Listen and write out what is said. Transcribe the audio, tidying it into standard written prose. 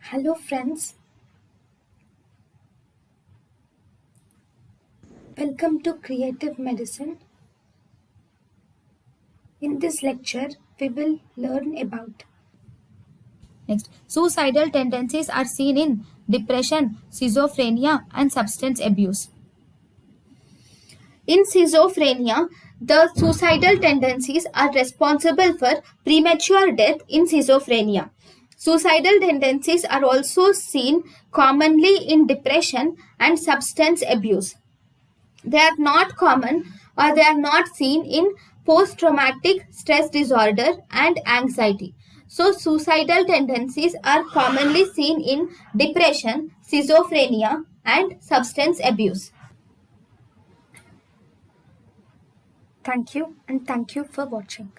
Hello friends, welcome to Creative Medicine. In this lecture, we will learn about Next, suicidal tendencies are seen in depression, schizophrenia, and substance abuse. In schizophrenia, the suicidal tendencies are responsible for premature death in schizophrenia. Suicidal tendencies are also seen commonly in depression and substance abuse. They are not common or they are not seen in post-traumatic stress disorder and anxiety. So, suicidal tendencies are commonly seen in depression, schizophrenia, and substance abuse. thank you and thank you for watching.